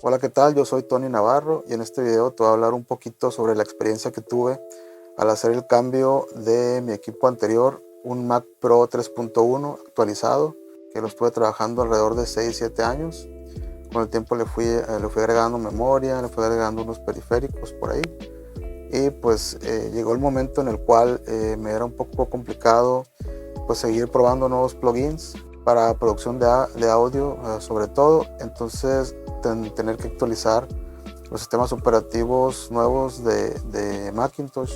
Hola, ¿qué tal? Yo soy Tony Navarro y en este video te voy a hablar un poquito sobre la experiencia que tuve al hacer el cambio de mi equipo anterior, un Mac Pro 3.1 actualizado, que lo estuve trabajando alrededor de 6-7 años. Con el tiempo le fui agregando memoria, le fui agregando unos periféricos por ahí. Y pues llegó el momento en el cual me era un poco complicado pues seguir probando nuevos plugins para producción de audio, sobre todo. Entonces tener que actualizar los sistemas operativos nuevos de Macintosh.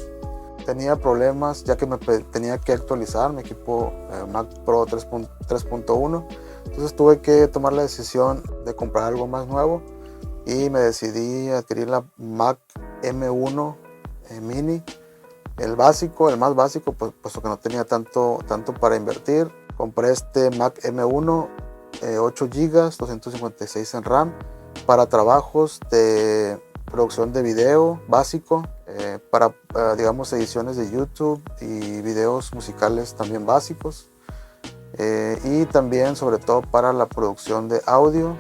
Tenía problemas ya que tenía que actualizar mi equipo Mac Pro 3.1. Entonces tuve que tomar la decisión de comprar algo más nuevo y me decidí a adquirir la Mac M1 Mini, el más básico, puesto que no tenía tanto para invertir. Compré este Mac M1, 8 GB, 256 en RAM, para trabajos de producción de video básico, para digamos ediciones de YouTube y videos musicales también básicos, y también sobre todo para la producción de audio,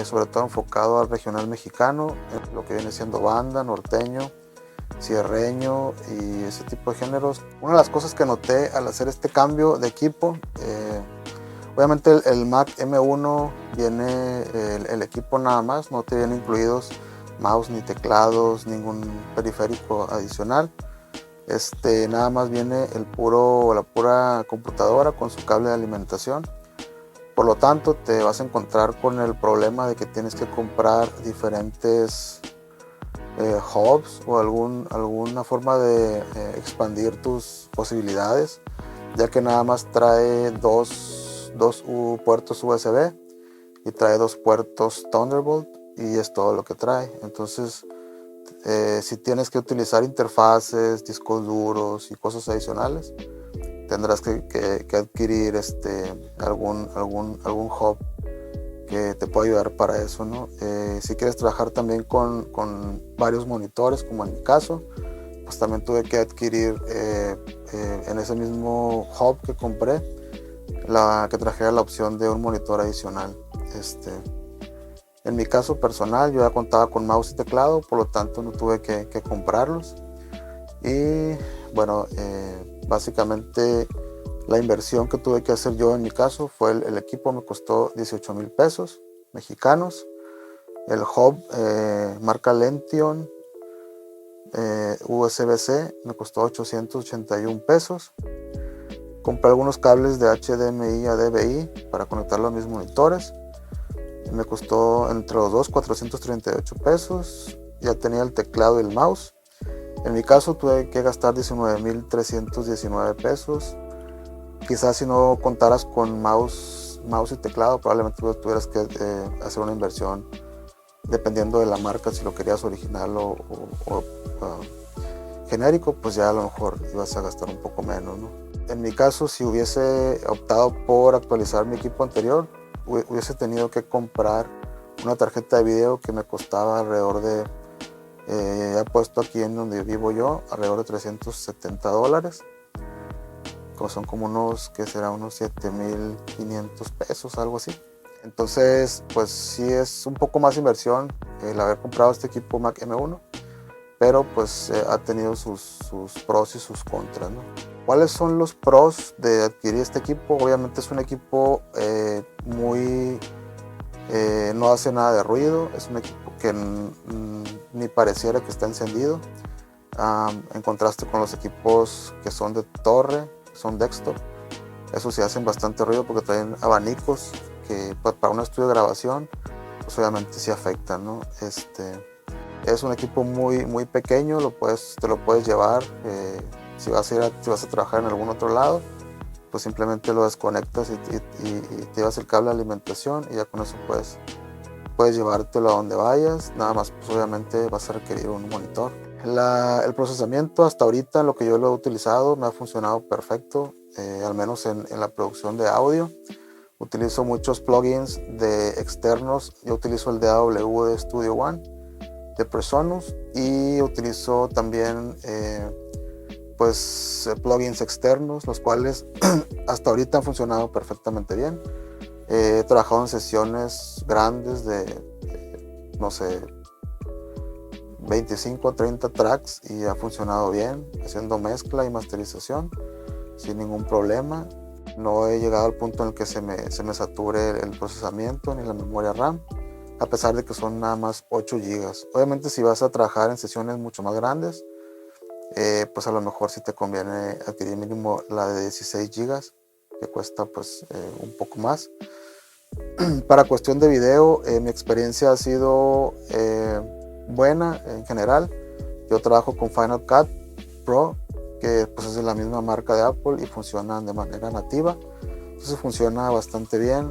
sobre todo enfocado al regional mexicano, lo que viene siendo banda, norteño, cierreño y ese tipo de géneros. Una de las cosas que noté al hacer este cambio de equipo, obviamente el Mac M1 viene el equipo nada más, no te vienen incluidos mouse ni teclados, ningún periférico adicional. Nada más viene la pura computadora con su cable de alimentación. Por lo tanto, te vas a encontrar con el problema de que tienes que comprar diferentes hubs o alguna forma de expandir tus posibilidades, ya que nada más trae dos puertos USB y trae 2 puertos Thunderbolt y es todo lo que trae. Entonces si tienes que utilizar interfaces, discos duros y cosas adicionales, tendrás que adquirir algún hub que te puede ayudar para eso, ¿no? Si quieres trabajar también con varios monitores, como en mi caso, pues también tuve que adquirir en ese mismo hub que compré, que trajera la opción de un monitor adicional. En mi caso personal, yo ya contaba con mouse y teclado, por lo tanto no tuve que comprarlos. Y bueno, básicamente la inversión que tuve que hacer yo en mi caso fue el equipo me costó 18,000 pesos mexicanos. El hub marca Lention USB-C me costó 881 pesos. Compré algunos cables de HDMI a DVI para conectarlo a mis monitores. Me costó entre los dos 438 pesos. Ya tenía el teclado y el mouse. En mi caso tuve que gastar 19,319 pesos. Quizás si no contaras con mouse y teclado, probablemente tuvieras que hacer una inversión dependiendo de la marca, si lo querías original o genérico, pues ya a lo mejor ibas a gastar un poco menos, ¿no? En mi caso, si hubiese optado por actualizar mi equipo anterior, hubiese tenido que comprar una tarjeta de video que me costaba alrededor de, he puesto aquí en donde vivo yo, alrededor de $370, que son como unos 7,500 pesos, algo así. Entonces, pues sí es un poco más inversión el haber comprado este equipo Mac M1, pero pues ha tenido sus pros y sus contras, ¿no? ¿Cuáles son los pros de adquirir este equipo? Obviamente es un equipo no hace nada de ruido, es un equipo que ni pareciera que está encendido, en contraste con los equipos que son de torre, son desktop. Esos sí hacen bastante ruido porque traen abanicos que para un estudio de grabación pues obviamente sí afectan, ¿no? Es un equipo muy pequeño, te lo puedes llevar, si vas a trabajar en algún otro lado, pues simplemente lo desconectas y te llevas el cable de alimentación y ya con eso puedes llevártelo a donde vayas. Nada más, pues obviamente vas a requerir un monitor. El procesamiento hasta ahorita, lo que yo lo he utilizado, me ha funcionado perfecto, al menos en la producción de audio. Utilizo muchos plugins externos. Yo utilizo el DAW de Studio One, de Presonus, y utilizo también plugins externos, los cuales hasta ahorita han funcionado perfectamente bien. He trabajado en sesiones grandes de no sé, 25 o 30 tracks y ha funcionado bien, haciendo mezcla y masterización sin ningún problema. No he llegado al punto en el que se me sature el procesamiento ni la memoria RAM, a pesar de que son nada más 8 GB. Obviamente si vas a trabajar en sesiones mucho más grandes, pues a lo mejor sí te conviene adquirir mínimo la de 16 GB, que cuesta pues un poco más. Para cuestión de video, mi experiencia ha sido buena en general. Yo trabajo con Final Cut Pro, que pues es de la misma marca de Apple y funcionan de manera nativa. Entonces funciona bastante bien.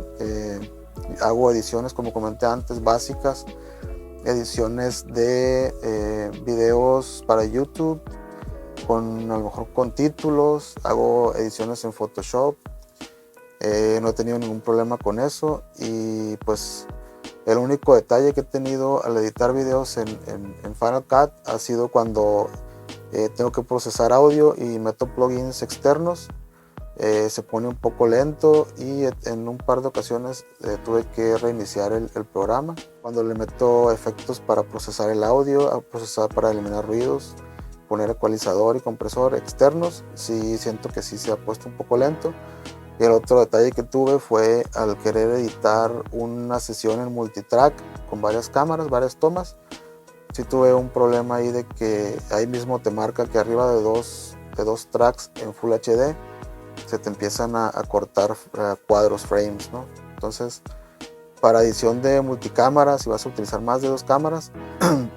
Hago ediciones, como comenté antes, básicas, ediciones de videos para YouTube, a lo mejor con títulos. Hago ediciones en Photoshop. No he tenido ningún problema con eso, y pues el único detalle que he tenido al editar videos en Final Cut ha sido cuando tengo que procesar audio y meto plugins externos. Se pone un poco lento y en un par de ocasiones tuve que reiniciar el programa. Cuando le meto efectos para procesar el audio, para eliminar ruidos, poner ecualizador y compresor externos, sí siento que sí se ha puesto un poco lento. Y el otro detalle que tuve fue al querer editar una sesión en multitrack con varias cámaras, varias tomas. Sí tuve un problema ahí de que ahí mismo te marca que arriba de dos tracks en Full HD se te empiezan a cortar cuadros, frames, ¿no? Entonces, para edición de multicámara, si vas a utilizar más de 2 cámaras,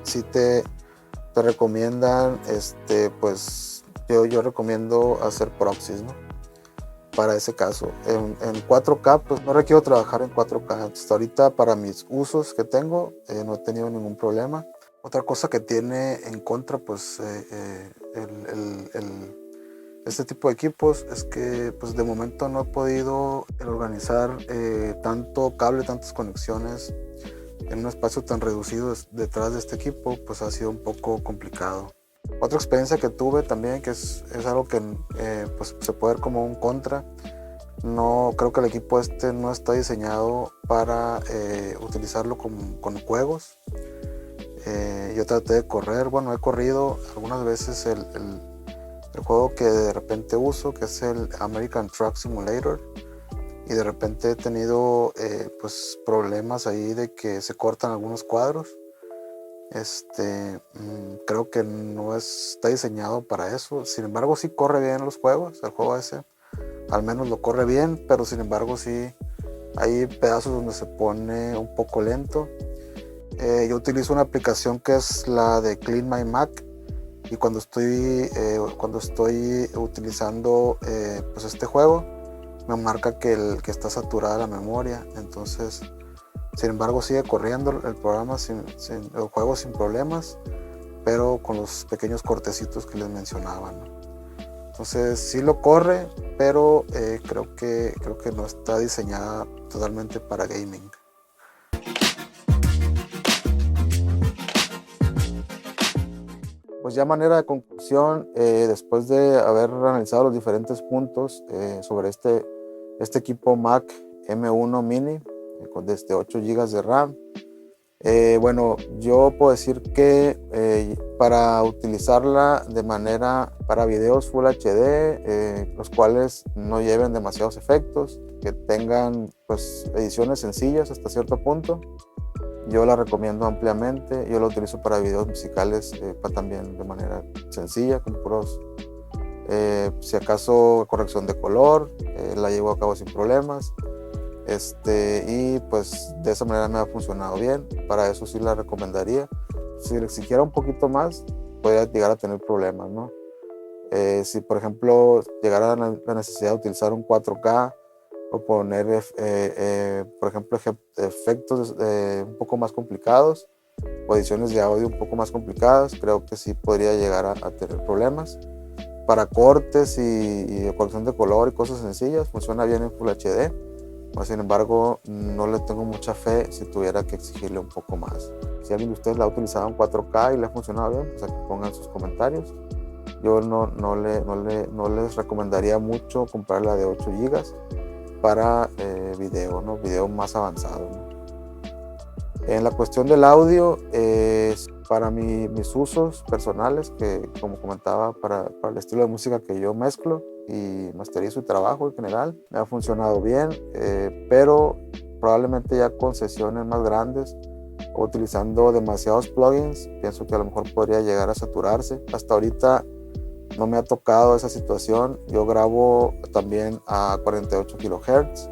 sí te recomiendan, pues yo recomiendo hacer proxies, ¿no? Para ese caso, en 4K, pues no requiero trabajar en 4K. Hasta ahorita, para mis usos que tengo, no he tenido ningún problema. Otra cosa que tiene en contra, pues, este tipo de equipos es que, pues, de momento no he podido organizar tanto cable, tantas conexiones en un espacio tan reducido detrás de este equipo. Pues ha sido un poco complicado. Otra experiencia que tuve también, que es algo que pues se puede ver como un contra, no creo que el equipo no está diseñado para utilizarlo con juegos. Yo traté de correr, bueno, he corrido algunas veces el juego que de repente uso, que es el American Truck Simulator, y de repente he tenido pues problemas ahí de que se cortan algunos cuadros. Creo que no está diseñado para eso. Sin embargo, sí corre bien los juegos. El juego ese al menos lo corre bien, pero sin embargo sí hay pedazos donde se pone un poco lento. Yo utilizo una aplicación que es la de Clean My Mac, y cuando estoy utilizando pues este juego, me marca que está saturada la memoria. Entonces, sin embargo, sigue corriendo el programa, el juego sin problemas, pero con los pequeños cortecitos que les mencionaba, ¿no? Entonces sí lo corre, pero creo que no está diseñada totalmente para gaming. Pues ya a manera de conclusión, después de haber analizado los diferentes puntos sobre este equipo Mac M1 Mini, desde 8 GB de RAM, bueno, yo puedo decir que para utilizarla para videos Full HD, los cuales no lleven demasiados efectos, que tengan pues ediciones sencillas hasta cierto punto, yo la recomiendo ampliamente. Yo la utilizo para videos musicales también de manera sencilla, con puros, si acaso, corrección de color, la llevo a cabo sin problemas. Y pues de esa manera me ha funcionado bien. Para eso sí la recomendaría. Si le exigiera un poquito más, podría llegar a tener problemas, ¿no? Si por ejemplo llegara la necesidad de utilizar un 4K o poner por ejemplo efectos un poco más complicados o ediciones de audio un poco más complicadas, creo que sí podría llegar a tener problemas. Para cortes y corrección de color y cosas sencillas funciona bien en Full HD. Sin embargo, no le tengo mucha fe si tuviera que exigirle un poco más. Si alguien de ustedes la ha utilizado en 4K y le ha funcionado bien, pues aquí pongan sus comentarios. Yo no les recomendaría mucho comprar la de 8 GB para video, ¿no? Video más avanzado, ¿no? En la cuestión del audio, para mis usos personales, que como comentaba, para el estilo de música que yo mezclo y masterizo y trabajo en general, me ha funcionado bien, pero probablemente ya con sesiones más grandes o utilizando demasiados plugins, pienso que a lo mejor podría llegar a saturarse. Hasta ahorita no me ha tocado esa situación. Yo grabo también a 48 kHz.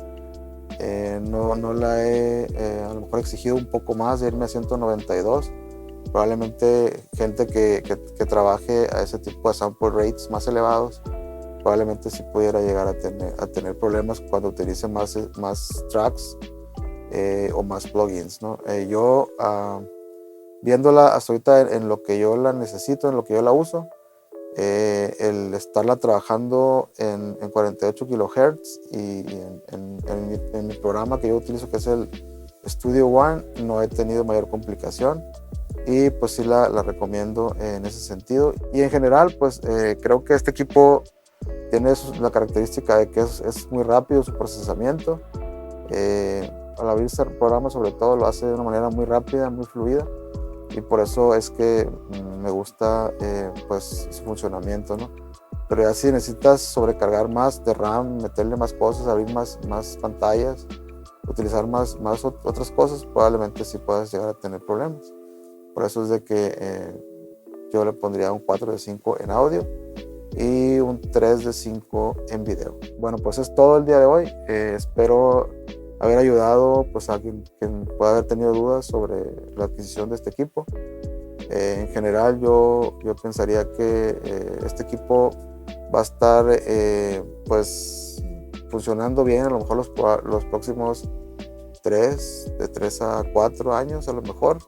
No la he a lo mejor exigido un poco más de irme a 192. Probablemente gente que trabaje a ese tipo de sample rates más elevados, probablemente sí pudiera llegar a tener problemas cuando utilice más tracks o más plugins, ¿no? Yo viéndola hasta ahorita en lo que yo la necesito, en lo que yo la uso, el estarla trabajando en 48 kHz y en mi programa que yo utilizo, que es el Studio One, no he tenido mayor complicación y pues sí la recomiendo en ese sentido. Y en general pues creo que este equipo tiene la característica de que es muy rápido su procesamiento. Al abrirse el programa sobre todo lo hace de una manera muy rápida, muy fluida, y por eso es que me gusta pues su funcionamiento, ¿no? Pero ya si necesitas sobrecargar más de RAM, meterle más cosas, abrir más pantallas, utilizar más otras cosas, probablemente sí puedas llegar a tener problemas. Por eso es de que yo le pondría un 4 de 5 en audio y un 3 de 5 en video. Bueno, pues es todo el día de hoy. Espero haber ayudado pues, a quien pueda haber tenido dudas sobre la adquisición de este equipo. En general yo pensaría que este equipo va a estar pues funcionando bien a lo mejor los próximos de 3 a 4 años a lo mejor,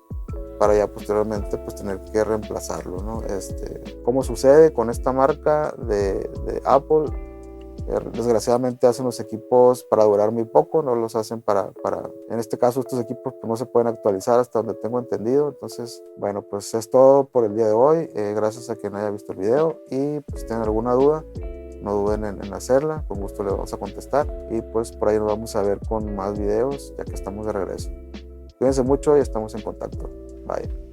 para ya posteriormente pues tener que reemplazarlo, ¿no? Como sucede con esta marca de Apple, desgraciadamente hacen los equipos para durar muy poco, no los hacen en este caso estos equipos pues, no se pueden actualizar hasta donde tengo entendido. Entonces, bueno, pues es todo por el día de hoy. Gracias a quien haya visto el video, y pues si tienen alguna duda, no duden en hacerla, con gusto le vamos a contestar, y pues por ahí nos vamos a ver con más videos ya que estamos de regreso. Cuídense mucho y estamos en contacto. Bye.